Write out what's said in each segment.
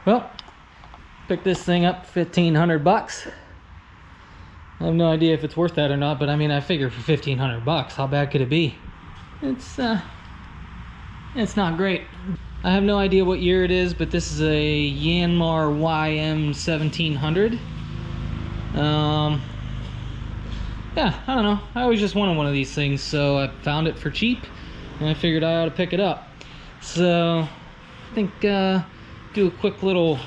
Well, picked this thing up 1,500 bucks. I have no idea if it's worth that or not, but I mean, I figure for 1,500 bucks, how bad could it be? It's not great. I have no idea what year it is, but this is a Yanmar YM1700. Yeah, I don't know. I always just wanted one of these things, so I found it for cheap, and I figured I ought to pick it up. So, I think do a quick little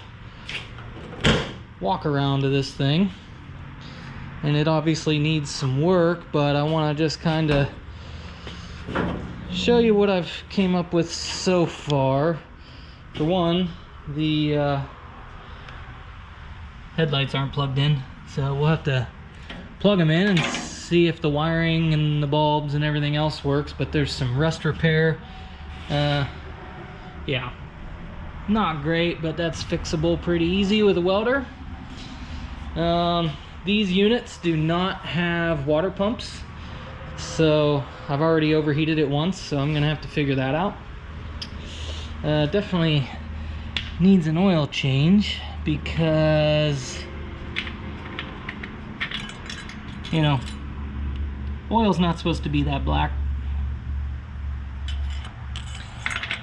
walk around to this thing. And it obviously needs some work, but I want to just kind of show you what I've came up with so far. For one, the headlights aren't plugged in, so we'll have to plug them in and see if the wiring and the bulbs and everything else works. But there's some rust repair. Yeah, not great, but that's fixable pretty easy with a welder. These units do not have water pumps, so I've already overheated it once, so I'm gonna have to figure that out. Definitely needs an oil change because, you know, oil's not supposed to be that black.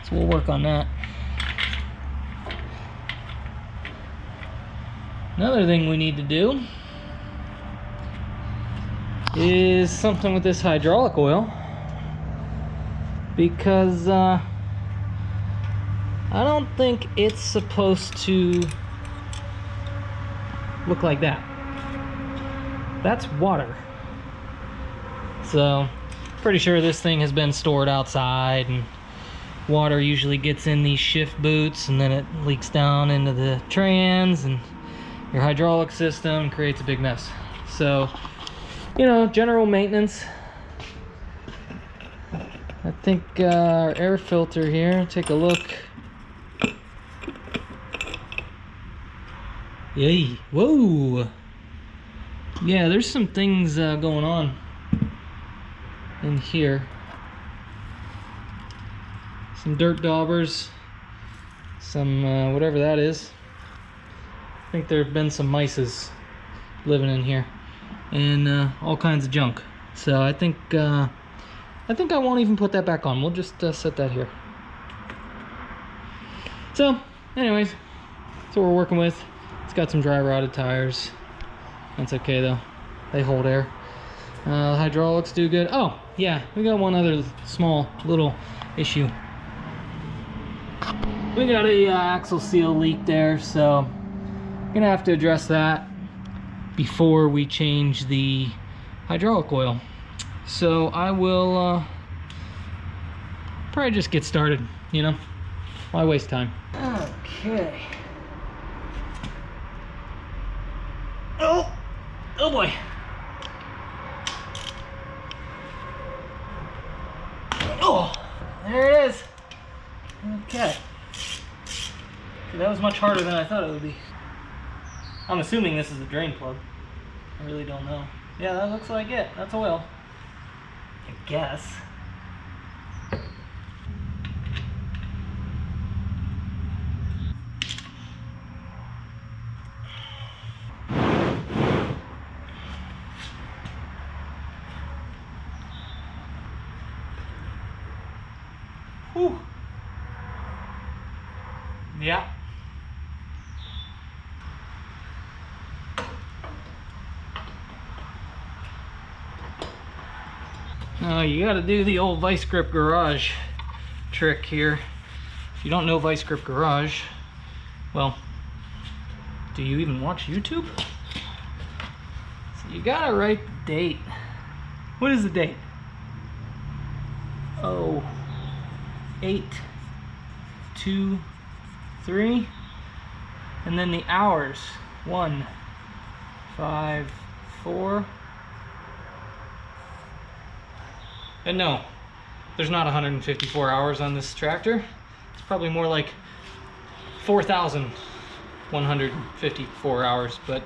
So we'll work on that. Another thing we need to do is something with this hydraulic oil, because I don't think it's supposed to look like that. That's water. So pretty sure this thing has been stored outside, and water usually gets in these shift boots and then it leaks down into the trans and your hydraulic system, creates a big mess. So, you know, general maintenance. I think our air filter here, take a look. Yay, whoa. Yeah, there's some things going on in here. Some dirt daubers, some whatever that is. I think there have been some mices living in here, and all kinds of junk. So I think I won't even put that back on. We'll just set that here. So, anyways, that's what we're working with. It's got some dry rotted tires. That's okay though. They hold air. The hydraulics do good. Oh, yeah, we got one other small little issue. We got a axle seal leak there, so gonna have to address that before we change the hydraulic oil. So I will probably just get started, you know? Why waste time? Okay. Oh boy. Oh, there it is. Okay. That was much harder than I thought it would be. I'm assuming this is a drain plug. I really don't know. Yeah, that looks like it. That's oil, I guess. Whew. Yeah. Now you got to do the old vice grip garage trick here. If you don't know vice grip garage, well, do you even watch YouTube? So you got to write the date. What is the date? Oh, 8, 2, 3, and then the hours. 1, 5, 4. And no, there's not 154 hours on this tractor. It's probably more like 4,154 hours, but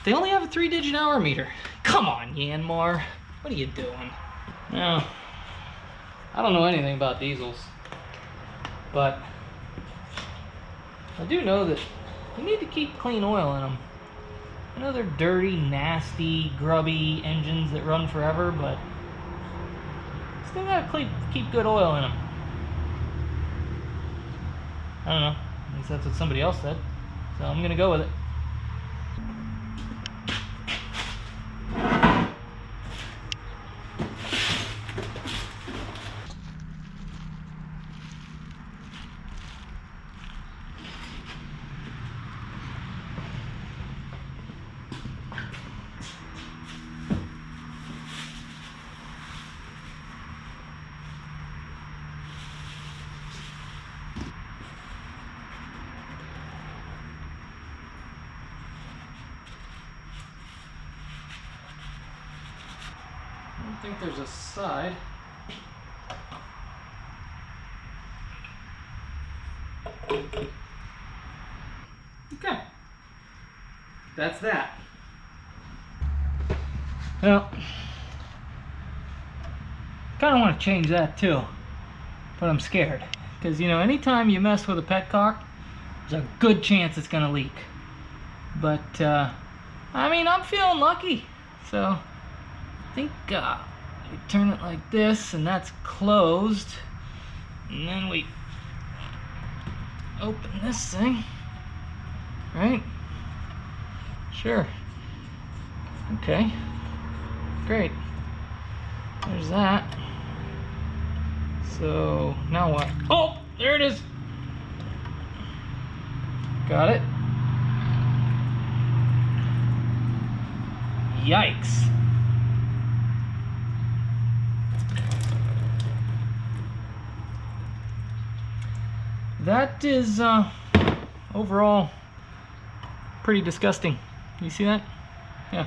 they only have a 3-digit hour meter. Come on, Yanmar, what are you doing? Now, I don't know anything about diesels, but I do know that you need to keep clean oil in them. I know they're dirty, nasty, grubby engines that run forever, but still gotta keep good oil in them. I don't know. At least that's what somebody else said. So I'm gonna go with it. I think there's a side. Okay. That's that. Well, kind of want to change that too, but I'm scared. Because, you know, anytime you mess with a petcock, there's a good chance it's going to leak. But, I mean, I'm feeling lucky. So, I think we turn it like this, and that's closed. And then we open this thing, right? Sure. Okay. Great. There's that. So, now what? Oh, there it is. Got it. Yikes. That is overall pretty disgusting. You see that? Yeah.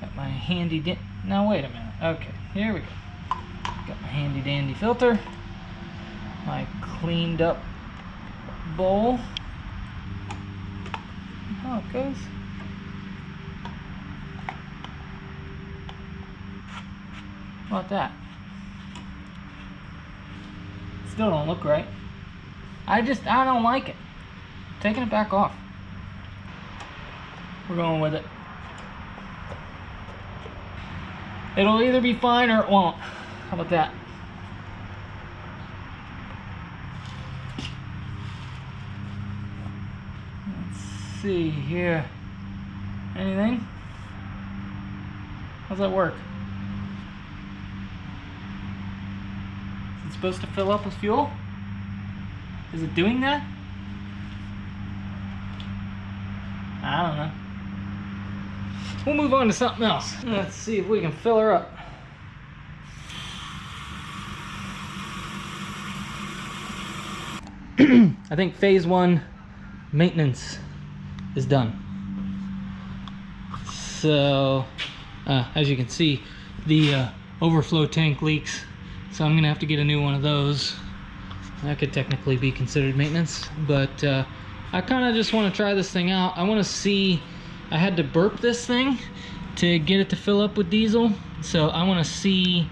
Got my handy now wait a minute. Okay, here we go. Got my handy dandy filter. My cleaned up bowl. How it goes. How about that? Still don't look right. I don't like it. I'm taking it back off. We're going with it. It'll either be fine or it won't. How about that? Let's see here. Anything? How's that work? Is it supposed to fill up with fuel? Is it doing that? I don't know. We'll move on to something else. Let's see if we can fill her up. I think phase 1 maintenance is done. So, as you can see, the overflow tank leaks. So I'm gonna have to get a new one of those. That could technically be considered maintenance, but I kind of just want to try this thing out. I want to see. I had to burp this thing to get it to fill up with diesel, so I want to see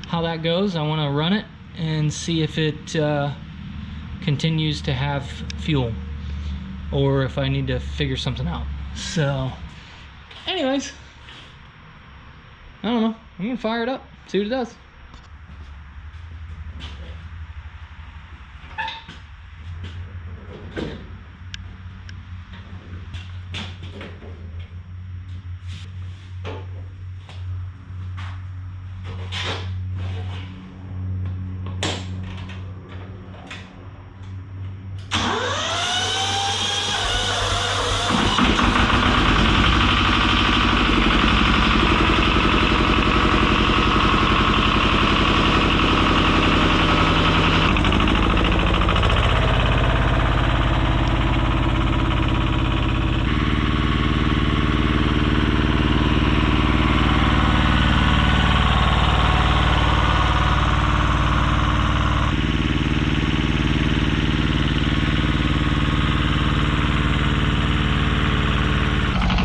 how that goes. I want to run it and see if it continues to have fuel, or if I need to figure something out. So, anyways, I don't know. I'm gonna fire it up, see what it does.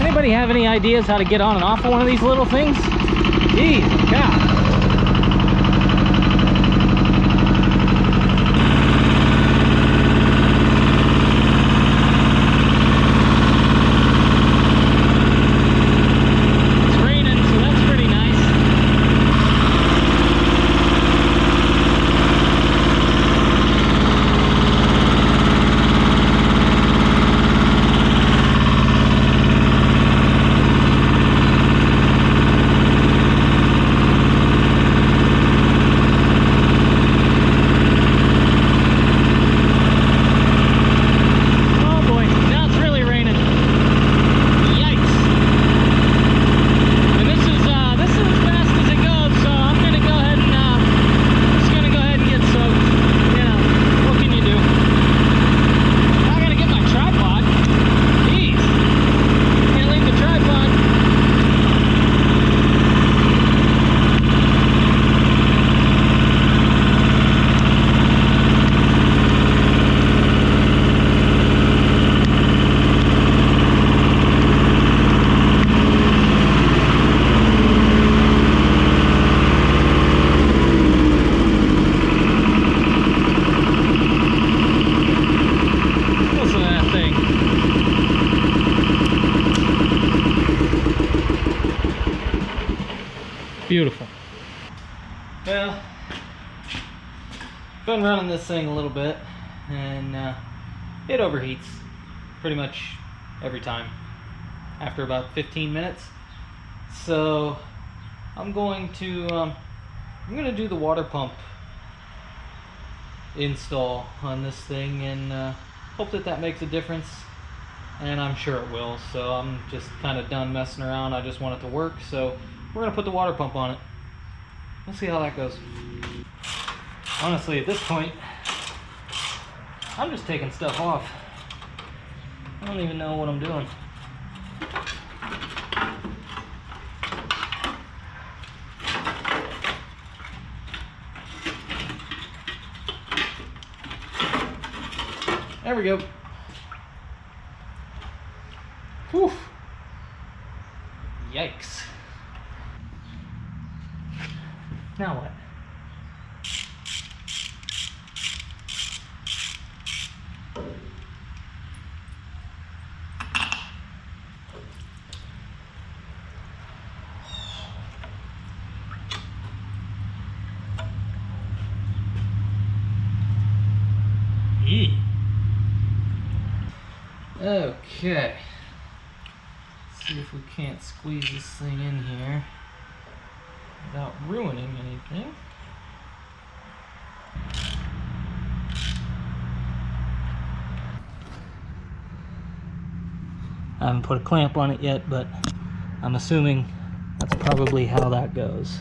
Anybody have any ideas how to get on and off of one of these little things? Jeez, God. Beautiful. Well, been running this thing a little bit, and it overheats pretty much every time after about 15 minutes. So I'm going to do the water pump install on this thing, and hope that makes a difference, and I'm sure it will. So I'm just kind of done messing around. I just want it to work, so we're gonna put the water pump on it. We'll see how that goes. Honestly, at this point, I'm just taking stuff off. I don't even know what I'm doing. There we go. Whew. Yikes. Now what? Okay. Let's see if we can't squeeze this thing in here without ruining anything. I haven't put a clamp on it yet, but I'm assuming that's probably how that goes.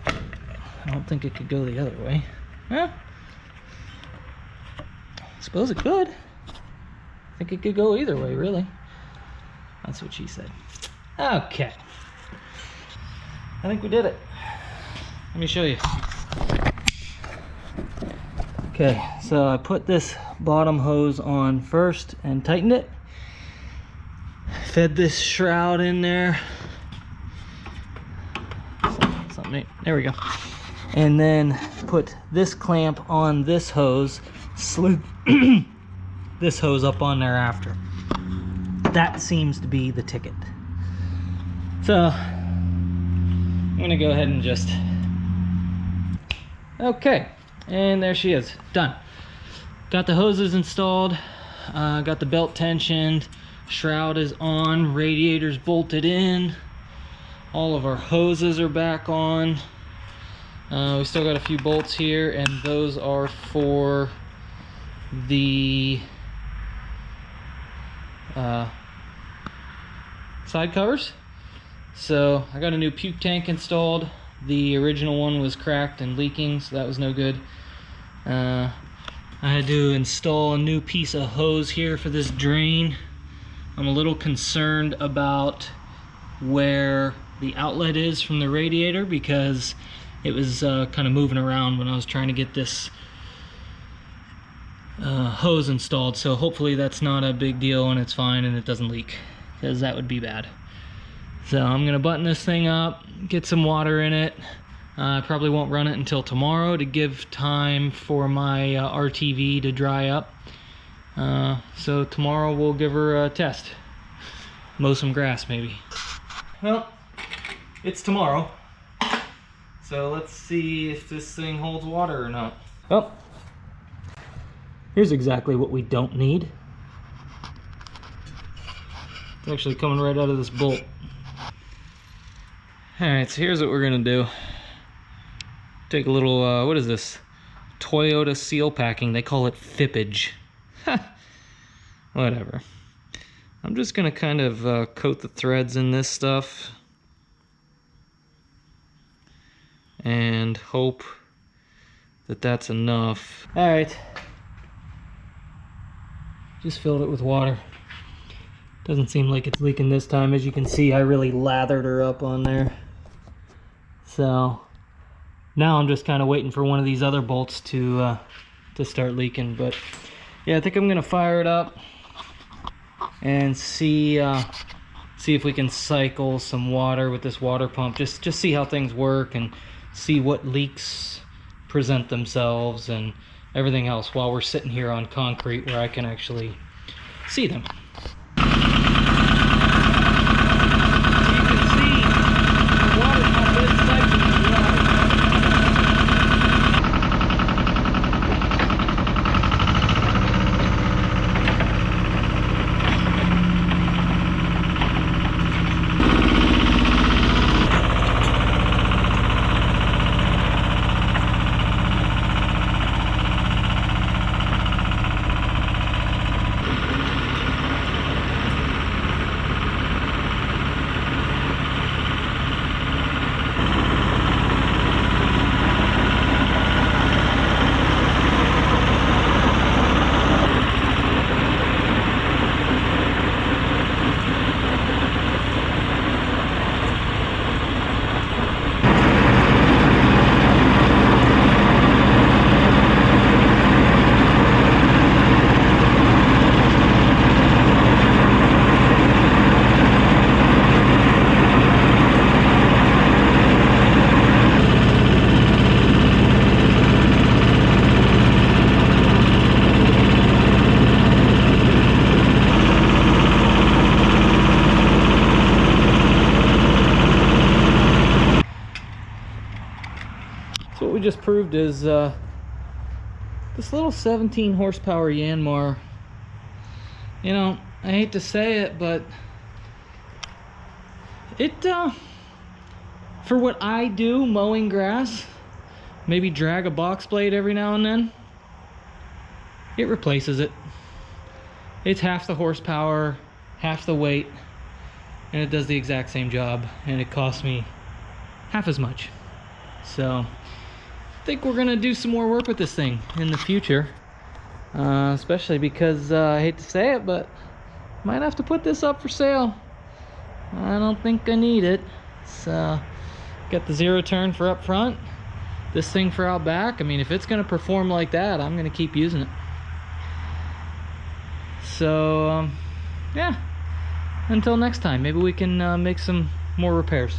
I don't think it could go the other way. Huh? I suppose it could. I think it could go either way, really. That's what she said. Okay. I think we did it. Let me show you. Okay, so I put this bottom hose on first and tightened it. Fed this shroud in there. Something, there we go. And then put this clamp on this hose, slid this hose up on there after. That seems to be the ticket. So I'm gonna go ahead and just, okay, and there she is, done. Got the hoses installed, got the belt tensioned, shroud is on, radiator's bolted in, all of our hoses are back on. We still got a few bolts here, and those are for the side covers. So I got a new puke tank installed. The original one was cracked and leaking, so that was no good. I had to install a new piece of hose here for this drain. I'm a little concerned about where the outlet is from the radiator, because it was kind of moving around when I was trying to get this hose installed. So hopefully that's not a big deal and it's fine and it doesn't leak, because that would be bad. So I'm gonna button this thing up, get some water in it. I probably won't run it until tomorrow to give time for my RTV to dry up. So tomorrow we'll give her a test. Mow some grass maybe. Well, it's tomorrow. So let's see if this thing holds water or not. Oh, here's exactly what we don't need. It's actually coming right out of this bolt. Alright, so here's what we're gonna do. Take a little, what is this? Toyota seal packing. They call it fippage. Whatever. I'm just gonna kind of coat the threads in this stuff and hope that that's enough. All right, just filled it with water. Doesn't seem like it's leaking this time. As you can see, I really lathered her up on there. So now I'm just kind of waiting for one of these other bolts to start leaking. But yeah, I think I'm gonna fire it up and see if we can cycle some water with this water pump. Just see how things work and see what leaks present themselves and everything else while we're sitting here on concrete where I can actually see them. You just proved is this little 17 horsepower Yanmar. You know, I hate to say it, but it for what I do, mowing grass, maybe drag a box blade every now and then, it replaces it. It's half the horsepower, half the weight, and it does the exact same job, and it costs me half as much. So I think we're gonna do some more work with this thing in the future, especially because I hate to say it, but might have to put this up for sale. I don't think I need it. So got the 0 turn for up front, this thing for out back. I mean, if it's gonna perform like that, I'm gonna keep using it. So yeah, until next time, maybe we can make some more repairs.